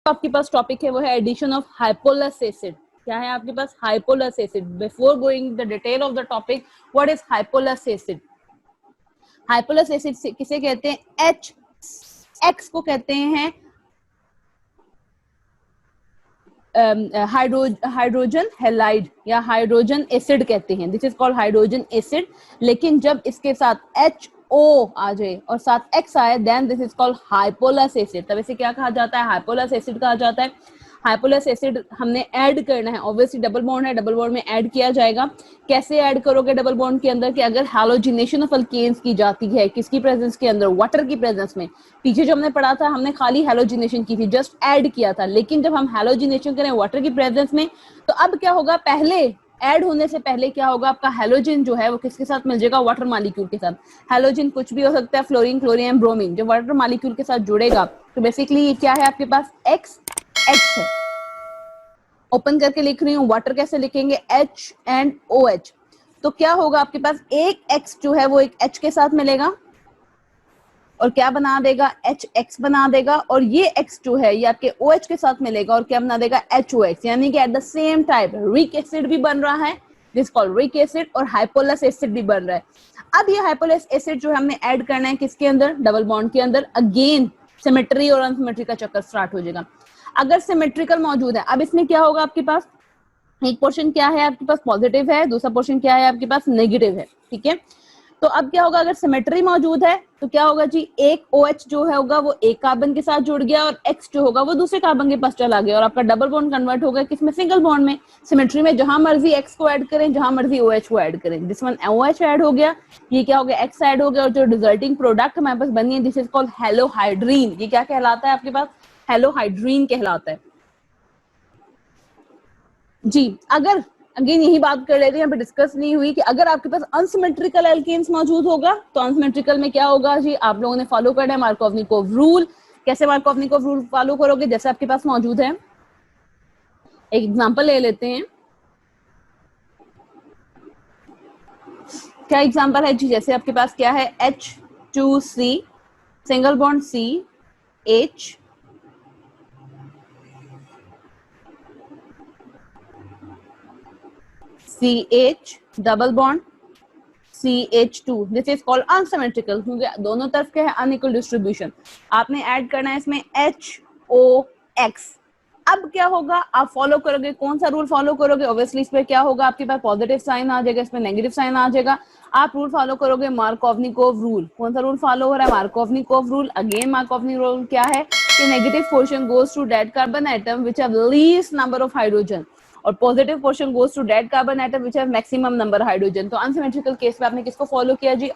आपके पास टॉपिक है वो है एडिशन ऑफ हाइपोलस एसिड। क्या है आपके पास? Hypohalous acid. Before going the detail of the topic, what is hypohalous acid? Hypohalous acid किसे कहते हैं? एच एक्स को कहते हैं हाइड्रोजन हैलाइड या हाइड्रोजन एसिड कहते हैं। This is called hydrogen acid. लेकिन जब इसके साथ एच ओ आ जाए और साथ एक्स आए, then this is called hypohalous acid. तब इसे क्या कहा जाता है? हाइपोलस एसिड कहा जाता है। हाइपोलस एसिड हमने ऐड करना है, ऑब्वियसली डबल बॉन्ड है, डबल बॉन्ड में ऐड किया जाएगा। कैसे ऐड करोगे डबल बॉन्ड के अंदर? कि अगर हैलोजिनेशन ऑफ अल्केन्स की जाती है, किसकी प्रेजेंस के अंदर? वाटर की प्रेजेंस में। पीछे जो हमने पढ़ा था, हमने खाली हैलोजिनेशन की थी, जस्ट ऐड किया था। लेकिन जब हम हैलोजिनेशन करें वाटर की प्रेजेंस में, तो अब क्या होगा? पहले ऐड होने से पहले क्या होगा? आपका हैलोजन जो है वो किसके साथ मिल जाएगा? वाटर मॉलिक्यूल के साथ। हैलोजन कुछ भी हो सकता है, फ्लोरीन, क्लोरीन, ब्रोमीन। जो वाटर मॉलिक्यूल के साथ जुड़ेगा, तो बेसिकली ये क्या है आपके पास? एक्स एक्स है। ओपन करके लिख रही हूँ, वाटर कैसे लिखेंगे? H and o h. तो क्या होगा आपके पास? एक एक्स जो है वो एक एच के साथ मिलेगा और क्या बना देगा? एच एक्स बना देगा। और ये एक्स जो है ये आपके ओ एच के साथ मिलेगा और क्या बना देगा? H o x. यानी कि एट द सेम टाइम रिक एसिड भी बन रहा है, दिस कॉल्ड रिक एसिड, और हाइपोलस एसिड भी बन रहा है। अब ये हाइपोलस एसिड जो हमने ऐड करना है किसके अंदर? डबल बॉन्ड के अंदर। अगेन सिमेट्री और अनसिमेट्री का चक्कर स्टार्ट हो जाएगा। अगर सिमेट्रिकल मौजूद है, अब इसमें क्या होगा आपके पास? एक पोर्शन क्या है आपके पास? पॉजिटिव है, दूसरा पोर्शन क्या है आपके पास? नेगेटिव है। ठीक है, तो अब क्या होगा? अगर सिमेट्री मौजूद है तो क्या होगा जी? एक OH जो है होगा वो एक कार्बन के साथ जुड़ गया और X जो होगा वो दूसरे कार्बन के पास चला गया और आपका डबल बॉन्ड कन्वर्ट हो गया किसमें? सिंगल बॉन्ड में। सिमेट्री में जहां मर्जी X को ऐड करें, जहां मर्जी OH को ऐड करें। दिस वन OH ऐड हो गया, ये क्या हो गया? X ऐड हो गया, और जो रिजल्टिंग प्रोडक्ट हमारे पास बनी है दिस इज कॉल्ड हेलोहाइड्रीन। ये क्या कहलाता है आपके पास? हेलोहाइड्रीन कहलाता है जी। अगर अगेन यही बात कर लेते हैं, यहाँ पे डिस्कस नहीं हुई कि अगर आपके पास अनसिमेट्रिकल एल्केन्स मौजूद होगा तो अनसिमेट्रिकल में क्या होगा जी? आप लोगों ने फॉलो करना है मार्कोवनिकोव रूल। कैसे मार्कोवनिकोव रूल फॉलो करोगे? जैसे आपके पास मौजूद है, एक एग्जांपल ले लेते हैं। क्या एग्जांपल है जी? जैसे आपके पास क्या है? H2C single bond C H CH double bond CH2। This is called unsymmetrical, क्योंकि दोनों तरफ के है अनइक्वल डिस्ट्रीब्यूशन। आपने ऐड करना है इसमें HOX। अब क्या होगा? आप फॉलो करोगे, कौन सा रूल फॉलो करोगे? ऑब्वियसली इस पे क्या होगा? आपके पास पॉजिटिव साइन आ जाएगा, इसमें नेगेटिव साइन आ जाएगा। आप रूल फॉलो करोगे मार्कोवनिकोव रूल। कौन सा रूल फॉलो हो रहा है? Markovnikov rule. Again Markovnikov rule क्या है? कि negative portion goes to that carbon atom which have least number of hydrogen और positive portion goes to that carbon atom which have maximum number hydrogen. तो unsymmetrical case में आपने किसको follow किया जी?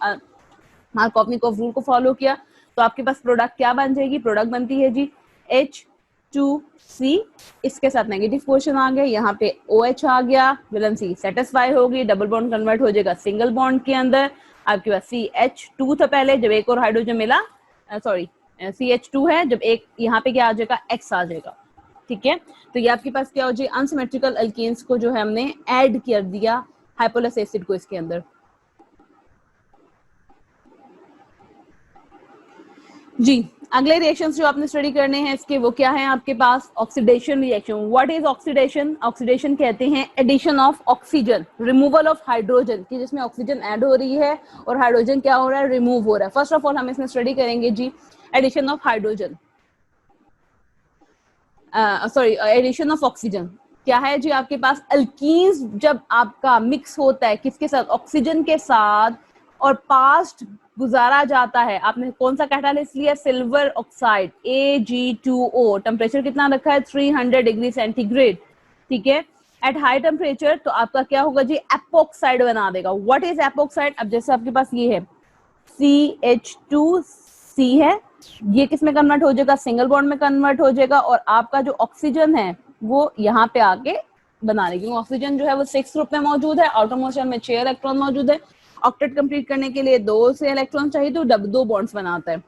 मार्कोवनिकोव रूल को फॉलो किया। तो आपके पास प्रोडक्ट क्या बन जाएगी? प्रोडक्ट बनती है जी H2C, इसके साथ नेगेटिव पोर्शन आ गया, यहाँ पे OH आ गया, वैलेंसी सेटिस्फाई होगी, डबल बॉन्ड कन्वर्ट हो जाएगा सिंगल बॉन्ड के अंदर। आपके पास CH2 था पहले, जब एक और हाइड्रोजन मिला, सॉरी CH2 है, जब एक यहाँ पे क्या आ जाएगा? X आ जाएगा। ठीक है, तो ये आपके पास क्या हो जाए? अनसिमेट्रिकल अल्केन्स को जो है हमने ऐड कर दिया हाइपोलस एसिड को इसके अंदर जी। अगले रिएक्शंस जो आपने स्टडी करने हैं इसके, वो क्या है आपके पास? Oxidation reaction. What is oxidation? Oxidation कहते हैं addition of oxygen, removal of hydrogen, कि जिसमें ऑक्सीजन ऐड हो रही है और हाइड्रोजन क्या हो रहा है? रिमूव हो रहा है। फर्स्ट ऑफ ऑल हम इसमें स्टडी करेंगे जी addition of hydrogen, sorry addition of oxygen. क्या है जी? आपके पास अल्कीन्स जब आपका मिक्स होता है किसके साथ? ऑक्सीजन के साथ, और पास्ट गुजारा जाता है। आपने कौन सा कैटालिस्ट लिया? Silver oxide Ag2O। टेम्परेचर कितना रखा है? 300 डिग्री सेंटीग्रेड। ठीक है, एट हाई टेम्परेचर तो आपका क्या होगा जी? एपोक्साइड बना देगा। What is epoxide? अब जैसे आपके पास ये है CH2C है, ये किस में कन्वर्ट हो जाएगा? सिंगल बॉन्ड में कन्वर्ट हो जाएगा, और आपका जो ऑक्सीजन है वो यहाँ पे आके बना लेगी। ऑक्सीजन जो है वो 6 ग्रुप में मौजूद है, आउटर मोशन में 6 इलेक्ट्रॉन मौजूद है। ऑक्टेट कंप्लीट करने के लिए 2 से इलेक्ट्रॉन चाहिए, तो 2 बॉन्ड्स बनाता है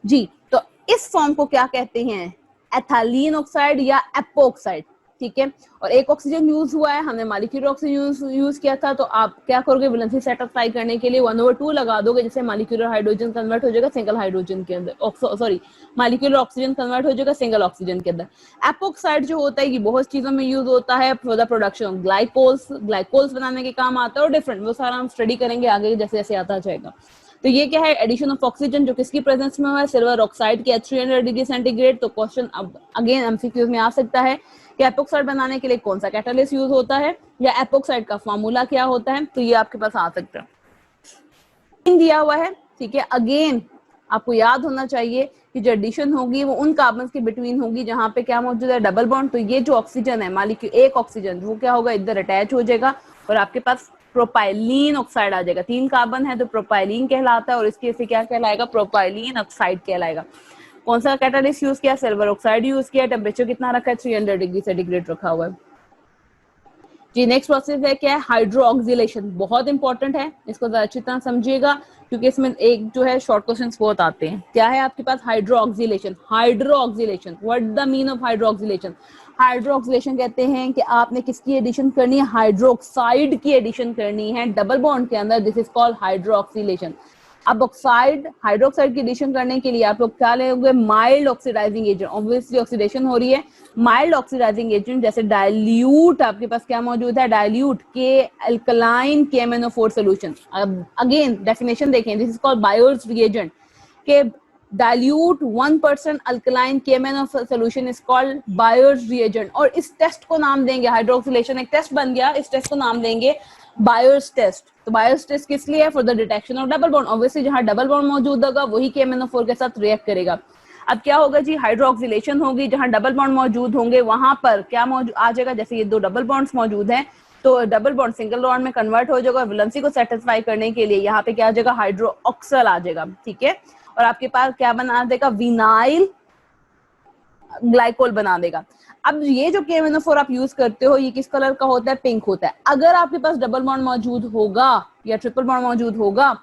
जी। तो इस फॉर्म को क्या कहते हैं? एथालीन ऑक्साइड या एपोक्साइड। ठीक है। और एक ऑक्सीजन यूज हुआ है, हमने मॉलिक्यूलर ऑक्सीजन यूज किया था, तो आप क्या करोगे, वैलेंसी सेटिस्फाई करने के लिए 1/2 लगा दोगे, जैसे मॉलिक्यूलर हाइड्रोजन कन्वर्ट हो जाएगा सिंगल हाइड्रोजन के अंदर, सॉरी मॉलिक्यूलर ऑक्सीजन कन्वर्ट हो जाएगा सिंगल ऑक्सीजन के अंदर। एपोक्साइड जो होता है ये बहुत चीजों में यूज होता है for the production of glycols बनाने के काम आता है, और डिफरेंट, वो सारा हम स्टडी करेंगे आगे जैसे जैसे आता जाएगा। तो ये क्या है, एडिशन ऑफ ऑक्सीजन, जो किसकी प्रेजेंस में हुआ है, सिल्वर ऑक्साइड के 300 डिग्री सेंटीग्रेड। तो क्वेश्चन अब अगेन एमसीक्यूज में आ सकता है कि एपोक्साइड बनाने के लिए कौन सा कैटालिस्ट यूज होता है, या एपोक्साइड का फॉर्मूला क्या होता है, तो ये आपके पास आ सकता है। दिया हुआ है, ठीक है। अगेन आपको याद होना चाहिए कि जो एडिशन होगी वो उन कार्बन के बिटवीन होगी जहां पे क्या मौजूद है, डबल बॉन्ड। तो ये जो ऑक्सीजन है, मॉलिक्यूल एक ऑक्सीजन, वो क्या होगा, इधर अटैच हो जाएगा और आपके पास प्रोपाइलीन ऑक्साइड आ जाएगा। 3 कार्बन है तो प्रोपाइलीन कहलाता है, और इसके से क्या कहलाएगा, प्रोपाइलीन ऑक्साइड कहलाएगा। कौन सा कैटालिस्ट यूज किया, सिल्वर ऑक्साइड यूज किया। टेम्परेचर कितना रखा है, 300 डिग्री सेंटीग्रेड रखा हुआ है जी। नेक्स्ट प्रोसेस है क्या है, हाइड्रोक्सिलेशन। बहुत इंपॉर्टेंट है, इसको अच्छी तरह समझिएगा क्योंकि इसमें एक जो है शॉर्ट क्वेश्चंस बहुत आते हैं। क्या है आपके पास, hydroxylation. Hydroxylation, what the mean of hydroxylation. Hydroxylation कहते हैं कि आपने किसकी एडिशन करनी है, हाइड्रोक्साइड की एडिशन करनी है डबल बॉन्ड के अंदर, दिस इज कॉल्ड हाइड्रोक्सिलेशन। अब ऑक्साइड, हाइड्रोक्साइड की एडिशन करने के लिए आप लोग क्या लेंगे, mild oxidising agent. Obviously oxidation हो रही है, माइल्ड ऑक्सीडाइजिंग एजेंट जैसे डाइल्यूट, आपके पास क्या मौजूद है, डाइल्यूट के अल्कलाइन KMnO4 सॉल्यूशन। अब अगेन डेफिनेशन देखें, this is called Baeyer's reagent के dilute 1% alkaline KMnO4 solution is called Bayer's reagent। और इस टेस्ट को नाम देंगे, हाइड्रोक्सिलेशन एक टेस्ट बन गया, इस टेस्ट को नाम देंगे बायर्स टेस्ट। तो बायर्स टेस्ट किस लिए है, for the detection of double bond. Obviously जहां डबल बॉन्ड मौजूद होगा वही KMnO4 के साथ रिएक्ट करेगा। अब क्या होगा जी, हाइड्रोक्सिलेशन होगी, जहां डबल बॉन्ड मौजूद होंगे वहां पर क्या मौजूद आ जाएगा, जैसे ये 2 डबल बॉन्ड्स मौजूद हैं तो डबल बॉन्ड सिंगल बॉन्ड में कन्वर्ट हो जाएगा। वैलेंसी को सेटिस्फाई करने के लिए यहाँ पे क्या आ जाएगा, हाइड्रोक्सल आ जाएगा, ठीक है। और आपके पास क्या बना देगा, विनाइल ग्लाइकोल बना देगा। अब ये जो KMnO4 आप यूज करते हो ये किस कलर का होता है, पिंक होता है। अगर आपके पास डबल बॉन्ड मौजूद होगा या ट्रिपल बॉन्ड मौजूद होगा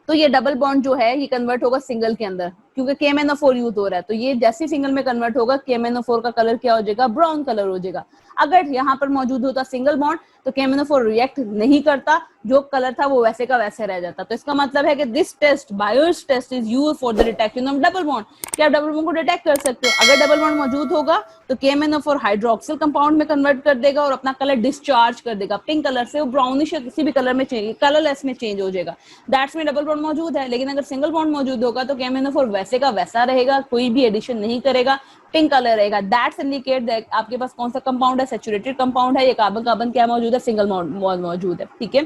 तो ये डबल बॉन्ड जो है ये कन्वर्ट होगा सिंगल के अंदर, क्योंकि KMnO4 यूज हो रहा है। तो ये जैसे सिंगल में कन्वर्ट होगा KMnO4 का कलर क्या हो जाएगा, ब्राउन कलर हो जाएगा। अगर यहाँ पर मौजूद होता सिंगल बॉन्ड तो KMnO4 रिएक्ट नहीं करता, जो कलर था वो वैसे का वैसे रह जाता। तो इसका मतलब है कि this test, Baeyer's test, is use for the detection of double bond, कि आप डबल बॉन्ड को डिटेक्ट कर सकते हो। अगर डबल बॉन्ड मौजूद होगा तो KMnO4 हाइड्रोक्सिल कंपाउंड में कन्वर्ट कर देगा और अपना कलर डिस्चार्ज कर देगा, पिंक कलर से वो ब्राउनिश या किसी भी कलर में चेंज, कलरलेस में चेंज हो जाएगा। दैट्स में डबल बॉन्ड मौजूद है। लेकिन अगर सिंगल बॉन्ड मौजूद होगा तो KMnO4 वैसे का वैसा रहेगा, कोई भी एडिशन नहीं करेगा, पिंक कलर रहेगा। दैट्स इंडिकेट दैट आपके पास कौन सा कंपाउंड है, सैचुरेटेड कंपाउंड है, ये कार्बन कार्बन क्या मौजूद है, सिंगल बॉन्ड मौजूद है, ठीक है।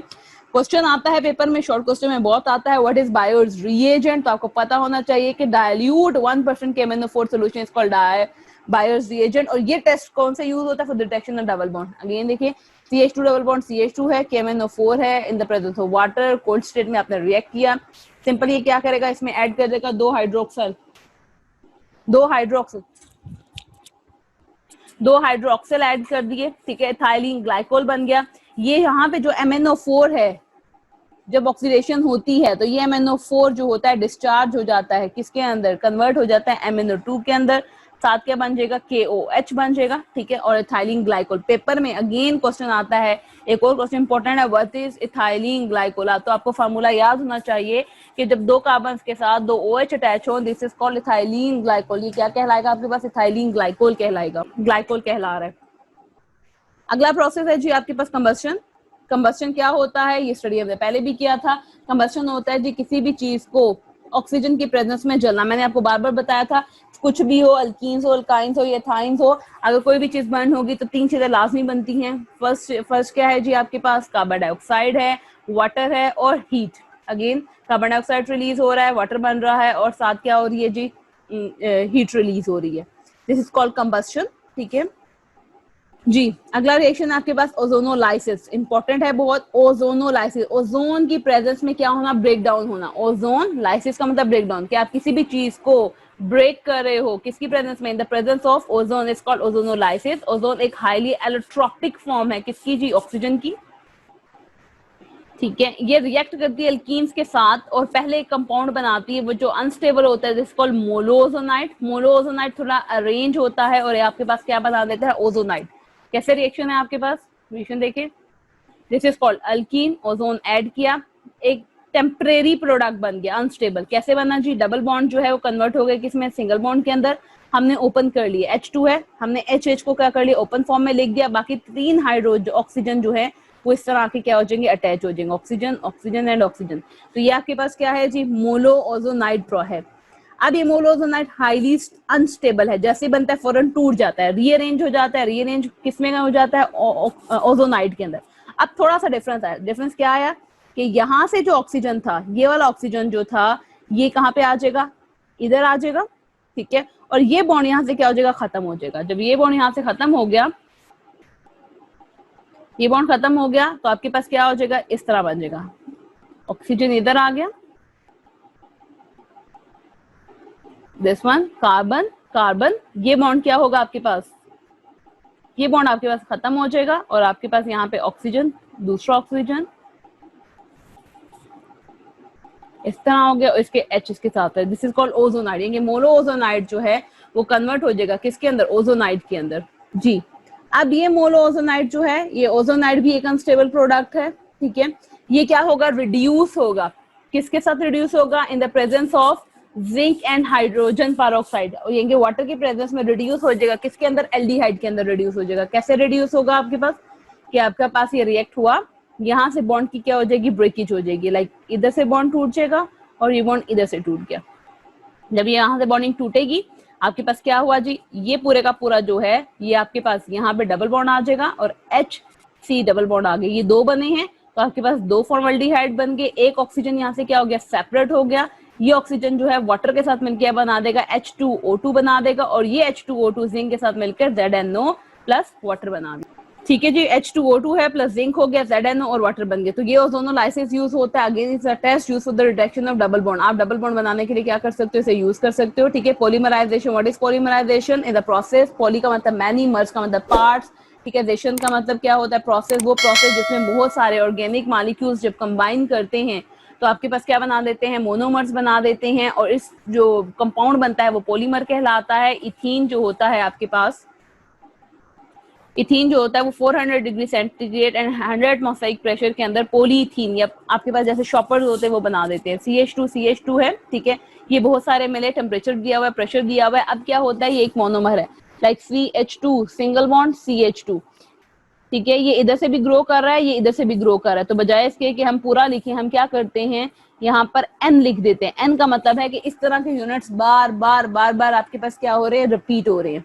क्वेश्चन आता है पेपर में, शॉर्ट क्वेश्चन में बहुत आता है, व्हाट इज बायर्स रिएजेंट। तो आपको पता होना चाहिए कि dilute 1% KMnO4 solution is called Baeyer's reagent. और ये टेस्ट कौन सा यूज होता है, for detection of double bond. Again देखिए, CH2 डबल बॉन्ड CH2 है, KMnO4 है, in the presence of water, cold state में आपने रिएक्ट किया। सिंपल ये क्या करेगा, इसमें ऐड कर देगा 2 हाइड्रोक्सिल ऐड कर दिए, ठीक है, इथाइलिन ग्लाइकोल बन गया। ये यहाँ पे जो MnO4 है, जब ऑक्सीडेशन होती है तो ये MnO4 जो होता है डिस्चार्ज हो जाता है किसके अंदर, कन्वर्ट हो जाता है MnO2 के अंदर। साथ क्या बन जाएगा, KOH बन जाएगा, ठीक है। और इथाइलिन ग्लाइकोल, पेपर में अगेन क्वेश्चन आता है, एक और क्वेश्चन इंपॉर्टेंट है, व्हाट इज इथाइलिन ग्लाइकोल। तो आपको फार्मूला याद होना चाहिए कि जब 2 कार्बन के साथ 2 OH अटैच हो, this is called ethylene glycol. ये क्या कहलाएगा आपके पास, इथाइलिन ग्लाइकोल कहलाएगा, ग्लाइकोल कहला रहा है। अगला प्रोसेस है जी आपके पास कंबस्शन। कंबस्शन क्या होता है, ये स्टडी हमने पहले भी किया था। कंबस्शन होता है जी किसी भी चीज को ऑक्सीजन की प्रेजेंस में जलना। मैंने आपको बार बार बताया था, कुछ भी हो, अल्कीन्स हो, अल्काइंस हो, एथाइंस हो, अगर कोई भी चीज बर्न होगी तो 3 चीजें लाजमी बनती हैं। फर्स्ट क्या है जी आपके पास, कार्बन डाइऑक्साइड है, वाटर है और heat. Again carbon dioxide release हो रहा है, वाटर बन रहा है और साथ क्या हो रही है जी, हीट रिलीज हो रही है। दिस इज कॉल्ड कंबस्शन, ठीक है जी। अगला रिएक्शन आपके पास ओजोनोलाइसिस, इंपॉर्टेंट है बहुत। ओजोनोलाइसिस, ओजोन की प्रेजेंस में क्या होना, ब्रेक डाउन होना। ओजोन लाइसिस का मतलब ब्रेक डाउन, कि आप किसी भी चीज को ब्रेक कर रहे हो किसकी प्रेजेंस में, in the presence of ozone, is called ozonolysis. Ozone एक हाईली एलोट्रोपिक फॉर्म है किसकी जी, ऑक्सीजन की, ठीक है, ये रिएक्ट करती है एल्कीन्स के साथ और पहले एक कंपाउंड बनाती है वो जो अनस्टेबल होता है, दिस कॉल्ड मोलोओजोनाइड। मोलोओजोनाइड थोड़ा अरेंज होता है और आपके पास क्या बना देता है, ओजोनाइड। कैसे रिएक्शन है आपके पास, रिएक्शन देखिए, this is called alkyne, ozone add किया, एक टेम्परेरी प्रोडक्ट बन गया अनस्टेबल। कैसे बना जी, डबल बॉन्ड जो है वो कन्वर्ट हो गया किसमें, सिंगल बॉन्ड के अंदर। हमने ओपन कर लिया, H2 है, हमने HH को क्या कर लिया, ओपन फॉर्म में लिख दिया। बाकी 3 हाइड्रोजन ऑक्सीजन जो है वो इस तरह आके क्या हो जाएंगे, अटैच हो जाएंगे, ऑक्सीजन ऑक्सीजन एंड ऑक्सीजन। तो ये आपके पास क्या है जी, मोलोओजोनाइड प्रो है। अब ये मोलोओजोनाइड हाईली अनस्टेबल है, जैसे बनता है फौरन टूट जाता है, रीअरेंज हो जाता है। रीअरेंज किसमें हो जाता है, ओजोनाइड के अंदर। अब थोड़ा सा डिफरेंस आया, डिफरेंस क्या आया कि यहाँ से जो ऑक्सीजन था, ये वाला ऑक्सीजन जो था ये कहाँ पे आ जाएगा, इधर आ जाएगा, ठीक है। और ये बॉन्ड यहाँ से क्या हो जाएगा, खत्म हो जाएगा। जब ये बॉन्ड यहाँ से खत्म हो गया, ये बॉन्ड खत्म हो गया, तो आपके पास क्या हो जाएगा, इस तरह बन जाएगा, ऑक्सीजन इधर आ गया, दिस वन कार्बन कार्बन, ये बॉन्ड क्या होगा आपके पास, ये बॉन्ड आपके पास खत्म हो जाएगा और आपके पास यहाँ पे ऑक्सीजन, दूसरा ऑक्सीजन इस तरह हो गया और इसके H इसके साथ है, दिस इज कॉल्ड ओजोनाइड। ये मोलोओजोनाइड जो है वो कन्वर्ट हो जाएगा किसके अंदर, ओजोनाइड के अंदर जी। अब ये मोलोओजोनाइड जो है, ये ओजोनाइड भी एक अनस्टेबल प्रोडक्ट है, ठीक है। ये क्या होगा, रिड्यूस होगा, किसके साथ रिड्यूस होगा, in the presence of zinc and hydrogen peroxide. और ये वाटर के प्रेजेंस में रिड्यूस हो जाएगा किसके अंदर, एल्डिहाइड के अंदर रिड्यूस हो जाएगा। कैसे रिड्यूस होगा आपके पास, कि आपके पास ये रिएक्ट हुआ, यहाँ से बॉन्ड की क्या हो जाएगी, ब्रेकेज हो जाएगी, लाइक इधर से बॉन्ड टूट जाएगा और ये बॉन्ड इधर से टूट गया। जब ये यहाँ से बॉन्डिंग टूटेगी, आपके पास क्या हुआ जी, ये पूरे का पूरा जो है ये आपके पास यहाँ पे डबल बॉन्ड आ जाएगा और HC डबल बॉन्ड आ गए, ये 2 बने हैं तो आपके पास 2 फॉर्मल्डिहाइड बन गए। एक ऑक्सीजन यहाँ से क्या हो गया, सेपरेट हो गया। ये ऑक्सीजन जो है वाटर के साथ मिलकर बना देगा, H2O2 बना देगा और ये H2O2 जिंक के साथ मिलकर ZNO प्लस वाटर बना देगा। ठीक है जी, H2O2 है प्लस जिंक हो गया, ZNO और वाटर बन गया। तो ये ओजोनोलाइसिस यूज होता है, again it's a test use for the reduction of double bond. आप डबल बॉन्ड बनाने के लिए क्या कर सकते हो, इसे यूज कर सकते हो, ठीक है। Polymerisation, what is polymerisation, in the process, poly का मतलब मैनी, मर्ज का मतलब पार्ट्स, ठीक है। जेशन का मतलब क्या होता है, प्रोसेस, वो प्रोसेस जिसमें बहुत सारे ऑर्गेनिक मॉलिक्यूल्स जब कंबाइन करते हैं तो आपके पास क्या बना देते हैं, मोनोमर्स बना देते हैं और इस जो कंपाउंड बनता है वो पॉलीमर कहलाता है। इथीन जो होता है आपके पास, इथीन जो होता है वो 400 degree centigrade and 100 atmospheric pressure के अंदर पॉलीथीन, या आपके पास जैसे शॉपर्स होते हैं वो बना देते हैं। CH2 है, ठीक है। ये बहुत सारे मिले, टेम्परेचर दिया हुआ है, प्रेशर दिया हुआ है। अब क्या होता है, ये एक मोनोमर है, like CH2 single bond CH2, ठीक है। ये इधर से भी ग्रो कर रहा है, ये इधर से भी ग्रो कर रहा है। तो बजाय इसके कि हम पूरा लिखें, हम क्या करते हैं, यहाँ पर N लिख देते हैं। N का मतलब है कि इस तरह के यूनिट्स बार बार आपके पास क्या हो रहे हैं, रिपीट हो रहे हैं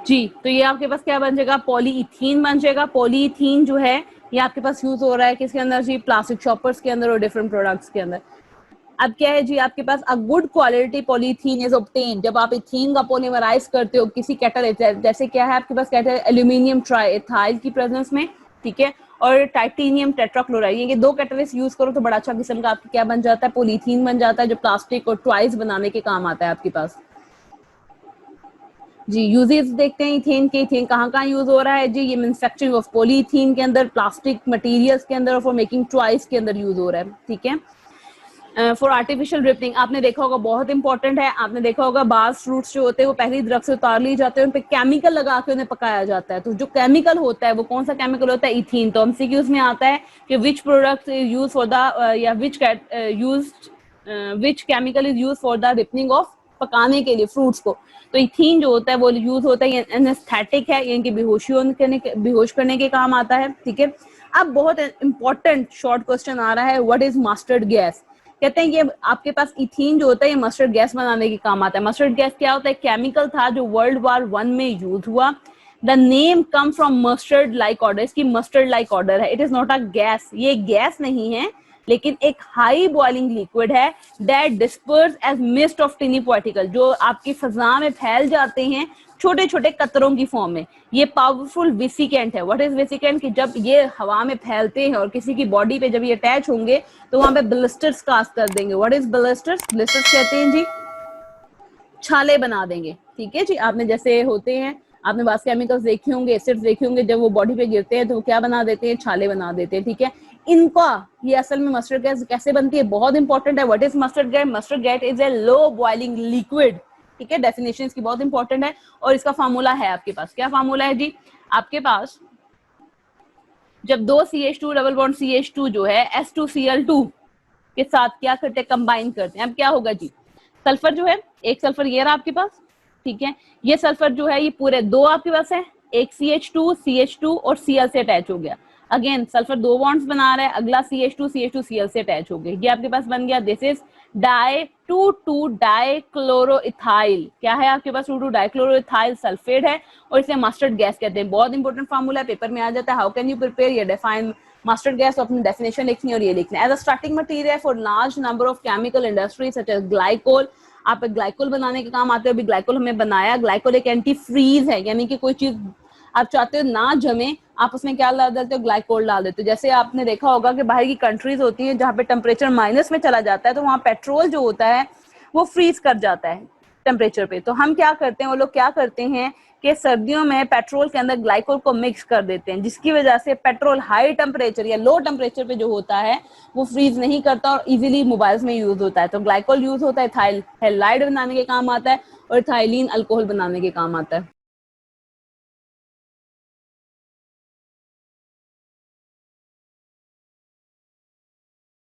जी। तो ये आपके पास क्या बन जाएगा, पॉलीइथीन बन जाएगा। पॉलीइथीन जो है ये आपके पास यूज हो रहा है किसके अंदर जी, प्लास्टिक शॉपर्स के अंदर और डिफरेंट प्रोडक्ट्स के अंदर। अब क्या है जी, आपके पास a good quality polythene is obtain जब आप इथीन का पॉलीमराइज करते हो किसी कैटालिस्ट, जैसे क्या है आपके पास कैटालिस्ट, एल्यूमिनियम ट्राइएथाइल की प्रेजेंस में, ठीक है, और टाइटेनियम टेट्राक्लोराइड, ये 2 कैटालिस्ट यूज करो तो बड़ा अच्छा किस्म का आपकी क्या बन जाता है, पॉलीथीन बन जाता है, जो प्लास्टिक और टॉयज बनाने के काम आता है आपके पास जी। यूजेस देखते हैं इथेन के, इथेन कहाँ यूज हो रहा है जी, ये मैन्युफैक्चरिंग ऑफ पॉलीथीन के अंदर, प्लास्टिक मटेरियल्स के अंदर और फॉर मेकिंग टॉयज के अंदर यूज हो रहा है, ठीक है। फॉर आर्टिफिशियल ड्रिफ्टिंग आपने देखा होगा, बहुत इंपॉर्टेंट है। आपने देखा होगा बाज फ्रूट्स जो होते हैं वो पहली दरख्त से उतार लिए जाते हैं, उन पे केमिकल लगा के उन्हें पकाया जाता है। तो जो केमिकल होता है वो कौन सा केमिकल होता है, इथीन। तो एमसीक्यूज में आता है कि which product use for the, या which chemical is use for the ripening of, पकाने के लिए फ्रूट्स को। तो इथीन जो होता है वो यूज होता है, एनेस्थेटिक है, इनकी बेहोश करने के काम आता है, ठीक है। अब बहुत इंपॉर्टेंट शॉर्ट क्वेश्चन आ रहा है, व्हाट इज मस्टर्ड गैस। कहते हैं ये आपके पास इथीन जो होता है ये मस्टर्ड गैस बनाने के काम आता है। मस्टर्ड गैस क्या होता है, केमिकल था जो वर्ल्ड वार 1 में यूज हुआ। The name come from mustard like odour, इसकी मस्टर्ड लाइक ऑर्डर है। It is not a gas, ये गैस नहीं है लेकिन एक हाई बॉइलिंग लिक्विड है that disperse as mist of tiny particle, जो आपकी फजा में फैल जाते हैं छोटे छोटे कतरों की फॉर्म में। ये पावरफुल वेसिकेंट है। व्हाट इज वेसिकेंट, कि जब ये हवा में फैलते हैं और किसी की बॉडी पे जब ये अटैच होंगे तो वहां पे ब्लिस्टर्स कास्ट कर देंगे। व्हाट इज ब्लिस्टर्स, ब्लिस्टर्स कहते हैं जी छाले बना देंगे, ठीक है जी। आपने जैसे होते हैं, आपने बास केमिकल्स देखे होंगे, एसिड्स देखे होंगे, जब वो बॉडी पे गिरते हैं तो वो क्या बना देते हैं, छाले बना देते हैं, ठीक है। इनका ये असल में मस्टर्ड गैस कैसे बनती है, बहुत इंपॉर्टेंट है। What is mustard gas? Mustard gas is a low boiling liquid, ठीक है, डेफिनेशन इसकी बहुत इंपॉर्टेंट है। और इसका फार्मूला है आपके पास, क्या फार्मूला है जी आपके पास? जब दो CH2 डबल बॉन्ड CH2 जो है H2Cl2 के साथ क्या करते हैं, कंबाइन करते हैं। अब क्या होगा जी, सल्फर जो है, एक सल्फर ये रहा आपके पास, ठीक है, ये सल्फर जो है ये पूरे दो आपके पास है, एक CH2 और Cl से अटैच हो गया। अगेन सल्फर दो बॉन्ड्स बना रहा है, अगला CH2 Cl से अटैच हो गया, ये आपके पास बन गया। This is di 2,2 dichloroethyl. क्या है आपके पास? 2,2 डाइक्लोरोइथाइल सल्फेट है और इसे मस्टर्ड गैस कहते हैं। बहुत इंपॉर्टेंट फार्मूला है, पेपर में आ जाता है। हाउ कैन यू प्रिपेयर या डिफाइन मस्टर्ड गैस? अपनी डेफिनेशन लिखनी है और ये लिखना है। As a starting material for large number of chemical industry such as glycol, आप ग्लाइकोल बनाने के काम आते हो। अभी ग्लाइकोल हमने बनाया, ग्लाइकोल एक एंटी फ्रीज है, यानी कि कोई चीज आप चाहते हो ना जमे, आप उसमें क्या डाल देते हो? ग्लाइकोल डाल देते हो। जैसे आपने देखा होगा कि बाहर की कंट्रीज होती हैं जहाँ पे टेम्परेचर माइनस में चला जाता है, तो वहाँ पेट्रोल जो होता है वो फ्रीज कर जाता है टेम्परेचर पे। तो हम क्या करते हैं, वो लोग क्या करते हैं कि सर्दियों में पेट्रोल के अंदर ग्लाइकोल को मिक्स कर देते हैं, जिसकी वजह से पेट्रोल हाई टेम्परेचर या लो टेम्परेचर पे जो होता है वो फ्रीज नहीं करता और इजीली मोबाइल्स में यूज होता है। तो ग्लाइकोल यूज होता है, इथाइल हैलाइड बनाने के काम आता है और इथाइलिन अल्कोहल बनाने के काम आता है।